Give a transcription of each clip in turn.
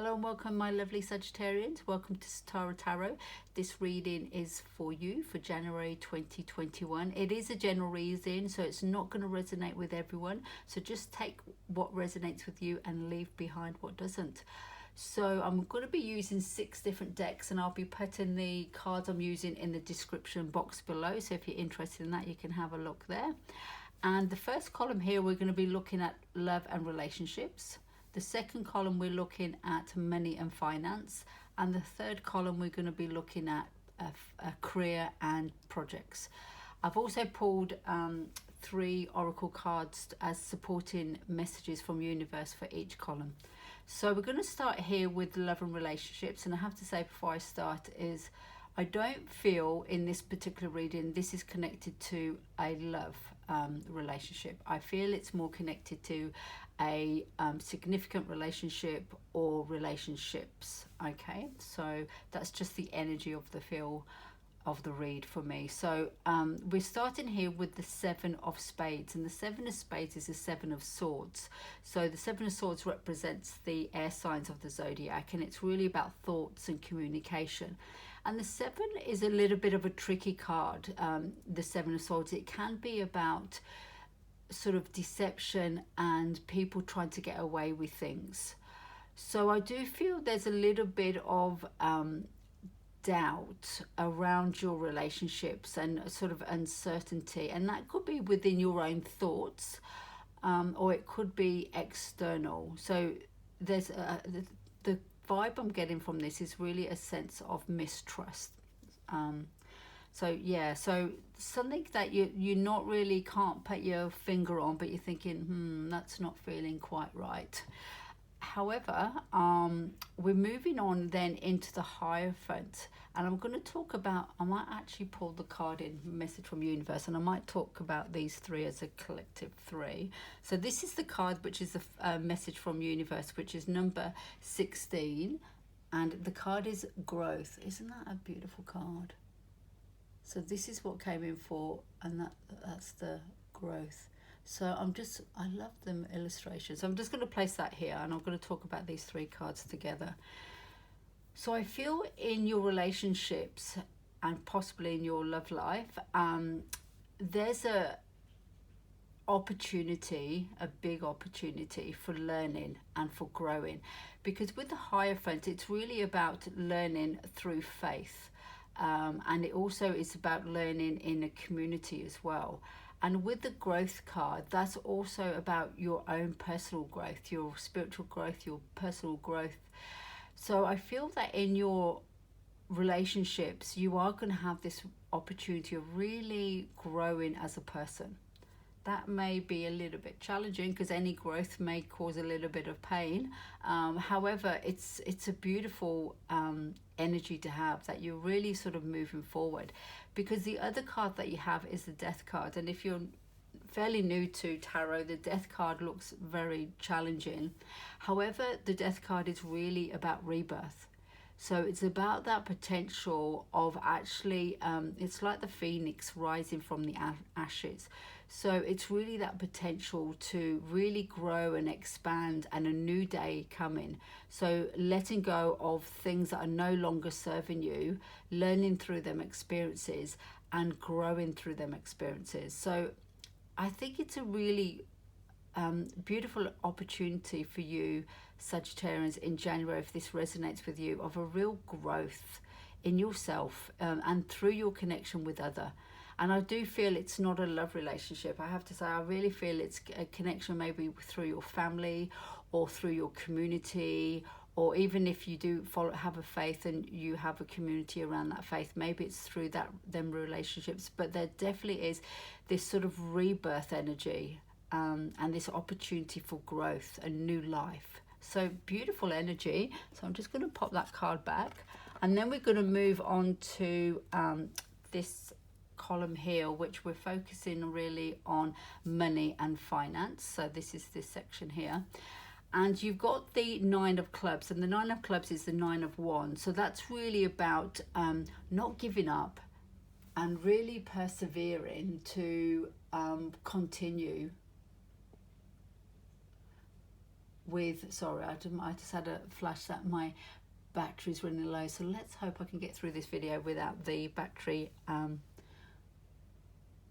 Hello and welcome, my lovely Sagittarians. Welcome to Satara Tarot. This reading is for you for January 2021. It is a general reading, so it's not going to resonate with everyone. So just take what resonates with you and leave behind what doesn't. So I'm going to be using 6 different decks, and I'll be putting the cards I'm using in the description box below. So if you're interested in that, you can have a look there. And the first column here, we're going to be looking at love and relationships. The second column, we're looking at money and finance. And the third column, we're going to be looking at a career and projects. I've also pulled 3 oracle cards as supporting messages from universe for each column. So we're going to start here with love and relationships. And I have to say before I start is I don't feel in this particular reading this is connected to a love relationship. I feel it's more connected to a significant relationship or relationships. Okay, so that's just the energy of the feel of the read for me. So we're starting here with the 7 of spades, and the 7 of spades is the 7 of swords. So the 7 of swords represents the air signs of the zodiac, and it's really about thoughts and communication. And the 7 is a little bit of a tricky card. The 7 of swords, it can be about sort of deception and people trying to get away with things. So I do feel there's a little bit of doubt around your relationships and sort of uncertainty, and that could be within your own thoughts, or it could be external. So there's the vibe I'm getting from this is really a sense of mistrust. So something that you not really can't put your finger on, but you're thinking, that's not feeling quite right. However, we're moving on then into the Hierophant, and I'm going to talk about, I might actually pull the card in, message from universe, and I might talk about these 3 as a collective 3. So this is the card which is a message from universe, which is number 16, and the card is growth. Isn't that a beautiful card? So this is what came in for, and that's the growth. So I love them illustrations. I'm just going to place that here, and I'm going to talk about these 3 cards together. So I feel in your relationships and possibly in your love life, there's a big opportunity for learning and for growing, because with the Hierophant, it's really about learning through faith, and it also is about learning in a community as well. And with the growth card, that's also about your own personal growth, your spiritual growth, your personal growth. So I feel that in your relationships, you are going to have this opportunity of really growing as a person. That may be a little bit challenging because any growth may cause a little bit of pain. However, it's a beautiful energy to have, that you're really sort of moving forward. Because the other card that you have is the Death card. And if you're fairly new to tarot, the Death card looks very challenging. However, the Death card is really about rebirth. So it's about that potential of actually, it's like the phoenix rising from the ashes. So it's really that potential to really grow and expand, and a new day coming. So letting go of things that are no longer serving you, learning through them experiences and growing through them experiences. So I think it's a really beautiful opportunity for you, Sagittarians, in January, if this resonates with you, of a real growth in yourself and through your connection with other. And I do feel it's not a love relationship. I have to say, I really feel it's a connection maybe through your family or through your community, or even if you do have a faith and you have a community around that faith, maybe it's through them relationships. But there definitely is this sort of rebirth energy, and this opportunity for growth and new life. So beautiful energy. So I'm just going to pop that card back, and then we're going to move on to this column here, which we're focusing really on money and finance. So this is this section here, and you've got the 9 of clubs, and the 9 of clubs is the 9 of wands. So that's really about not giving up and really persevering to continue with, sorry, I just had a flash that my battery's running low, so let's hope I can get through this video without the battery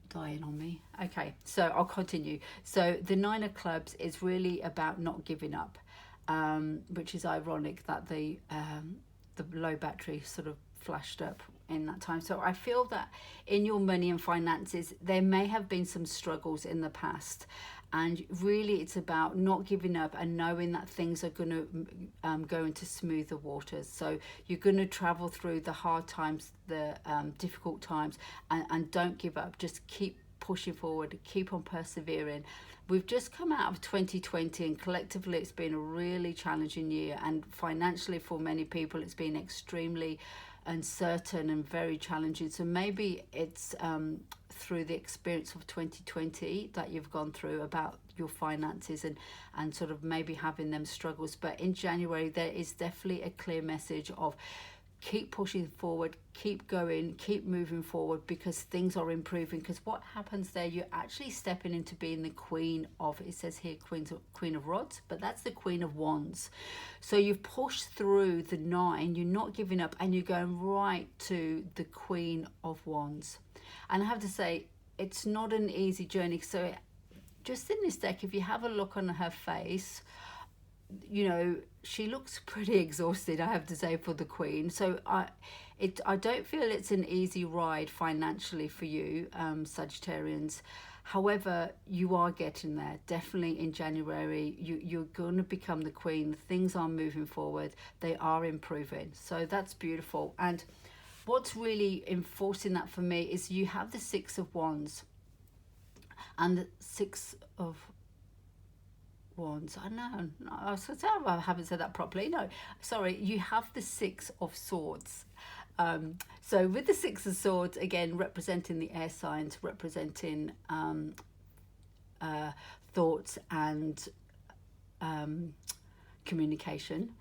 dying on me. Okay, so I'll continue. So the Nine of Clubs is really about not giving up, which is ironic that the low battery sort of flashed up in that time. So I feel that in your money and finances, there may have been some struggles in the past, and really it's about not giving up and knowing that things are going to go into smoother waters. So you're going to travel through the hard times, the difficult times, and don't give up. Just keep pushing forward, keep on persevering. We've just come out of 2020, and collectively it's been a really challenging year, and financially for many people it's been extremely uncertain and very challenging. So maybe it's through the experience of 2020 that you've gone through about your finances and sort of maybe having them struggles. But in January there is definitely a clear message of keep pushing forward, keep going, keep moving forward, because things are improving. Because what happens there, you're actually stepping into being the queen of, it says here queen of rods, but that's the Queen of Wands. So you've pushed through the 9, you're not giving up, and you're going right to the Queen of Wands. And I have to say, it's not an easy journey. So just in this deck, if you have a look on her face, you know, she looks pretty exhausted, I have to say, for the Queen. So I don't feel it's an easy ride financially for you, Sagittarians. However, you are getting there. Definitely in January, you're going to become the Queen. Things are moving forward. They are improving. So that's beautiful. And what's really enforcing that for me is you have the Six of Wands and the Six of Wands. I know, I haven't said that properly. No, sorry, you have the Six of Swords. So with the Six of Swords, again, representing the air signs, representing thoughts and communication.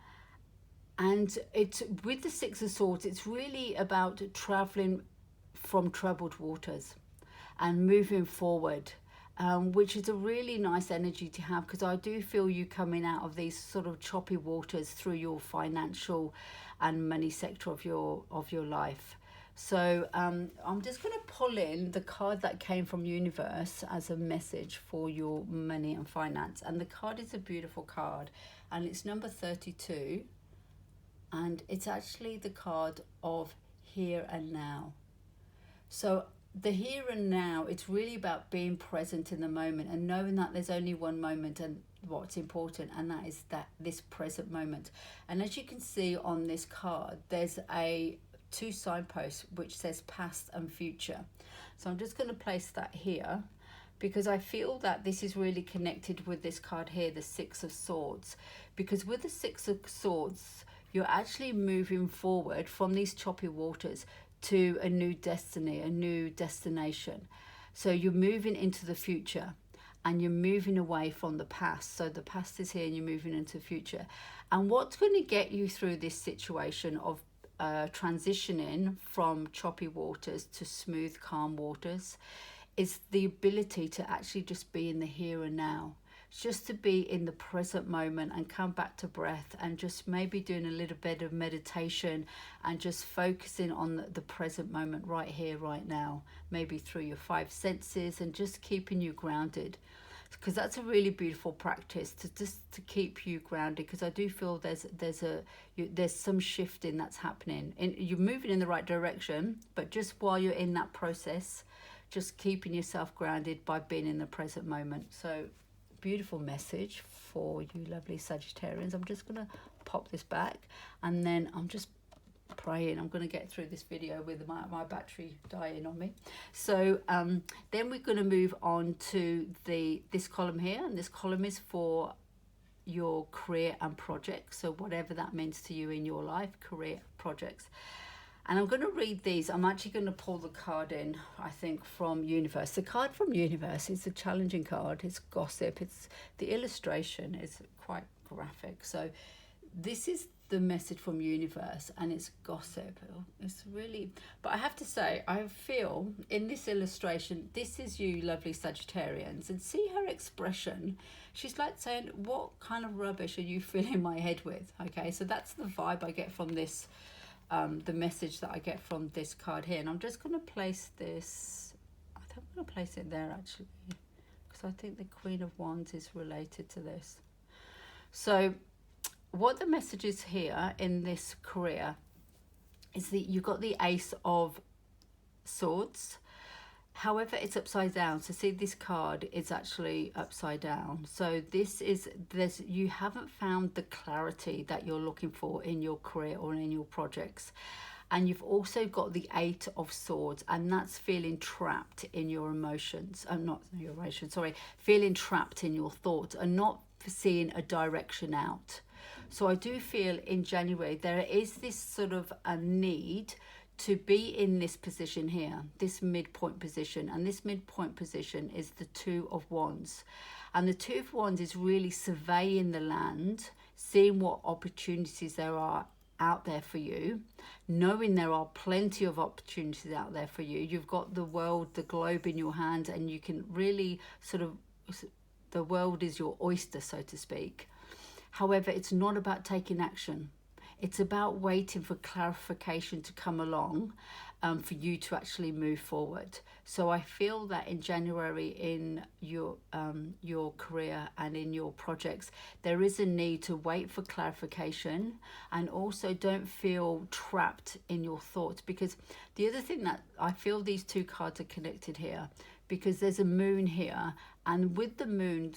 And it's with the Six of Swords, it's really about traveling from troubled waters and moving forward. Which is a really nice energy to have, because I do feel you coming out of these sort of choppy waters through your financial and money sector of your life. So I'm just going to pull in the card that came from Universe as a message for your money and finance. And the card is a beautiful card, and it's number 32, and it's actually the card of here and now. So the here and now, it's really about being present in the moment and knowing that there's only one moment and what's important, and that is that this present moment. And as you can see on this card, there's two signposts which says past and future. So I'm just going to place that here, because I feel that this is really connected with this card here, the Six of Swords. Because with the Six of Swords, you're actually moving forward from these choppy waters to a new destiny, a new destination. So you're moving into the future, and you're moving away from the past. So the past is here and you're moving into the future. And what's going to get you through this situation of transitioning from choppy waters to smooth, calm waters is the ability to actually just be in the here and now. Just to be in the present moment and come back to breath, and just maybe doing a little bit of meditation and just focusing on the present moment right here, right now, maybe through your 5 senses, and just keeping you grounded, because that's a really beautiful practice to keep you grounded. Because I do feel there's some shifting that's happening, and you're moving in the right direction, but just while you're in that process, just keeping yourself grounded by being in the present moment. So beautiful message for you lovely Sagittarians. I'm just going to pop this back, and then I'm just praying I'm going to get through this video with my battery dying on me. So then we're going to move on to this column here, and this column is for your career and projects. So whatever that means to you in your life, career, projects. And I'm going to read these. I'm actually going to pull the card in, I think, from Universe. The card from Universe is a challenging card. It's gossip. It's the illustration is quite graphic. So this is the message from universe, and it's gossip. It's really, but I have to say, I feel in this illustration, this is you lovely Sagittarians, and see her expression. She's like saying, what kind of rubbish are you filling my head with? Okay, so that's the vibe I get from this, the message that I get from this card here. And I'm just going to place this, I think I'm going to place it there actually, because I think the Queen of Wands is related to this. So what the message is here in this career is that you've got the Ace of Swords. However, it's upside down. So see, this card is actually upside down. So this is, you haven't found the clarity that you're looking for in your career or in your projects. And you've also got the Eight of Swords, and that's feeling trapped in your emotions. Not your emotions, sorry. Feeling trapped in your thoughts and not seeing a direction out. So I do feel in January there is this sort of a need to be in this position here, this midpoint position. And this midpoint position is the Two of Wands. And the Two of Wands is really surveying the land, seeing what opportunities there are out there for you, knowing there are plenty of opportunities out there for you. You've got the world, the globe in your hand, and you can really sort of, the world is your oyster, so to speak. However, it's not about taking action. It's about waiting for clarification to come along for you to actually move forward. So I feel that in January, in your career and in your projects, there is a need to wait for clarification, and also don't feel trapped in your thoughts. Because the other thing that I feel, these two cards are connected here, because there's a moon here, and with the moon,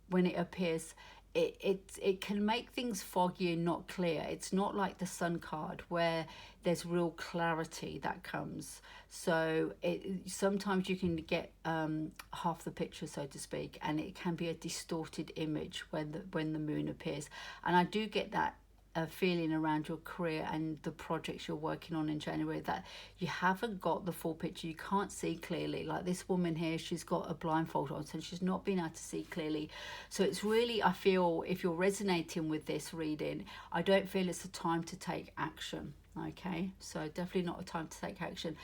when it appears, it can make things foggy and not clear. It's not like the Sun card where there's real clarity that comes. So sometimes you can get half the picture, so to speak, and it can be a distorted image when the moon appears. And I do get that feeling around your career and the projects you're working on in January, that you haven't got the full picture. You can't see clearly. Like this woman here, she's got a blindfold on, so she's not been able to see clearly. So it's really, I feel, if you're resonating with this reading, I don't feel it's a time to take action. Okay, so definitely not a time to take action.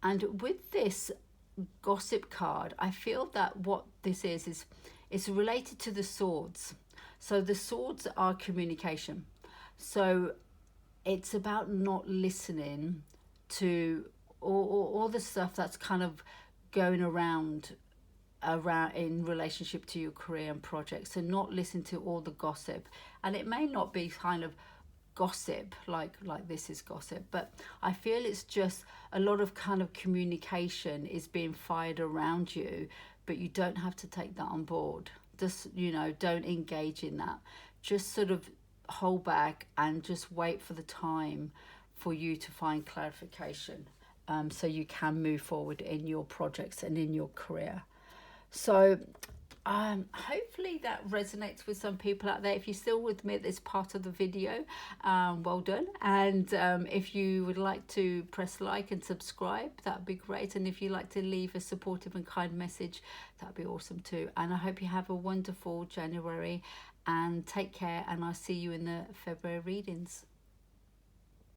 And with this gossip card, I feel that what this is it's related to the swords. So the swords are communication. So it's about not listening to all the stuff that's kind of going around in relationship to your career and projects. So not listen to all the gossip. And it may not be kind of gossip like this is gossip, but I feel it's just a lot of kind of communication is being fired around you, but you don't have to take that on board. Just, don't engage in that. Just sort of hold back and just wait for the time for you to find clarification, so you can move forward in your projects and in your career. So hopefully that resonates with some people out there. If you're still with me at this part of the video, well done. And if you would like to press like and subscribe, that'd be great. And if you'd like to leave a supportive and kind message, that'd be awesome too. And I hope you have a wonderful January, and take care, and I'll see you in the February readings.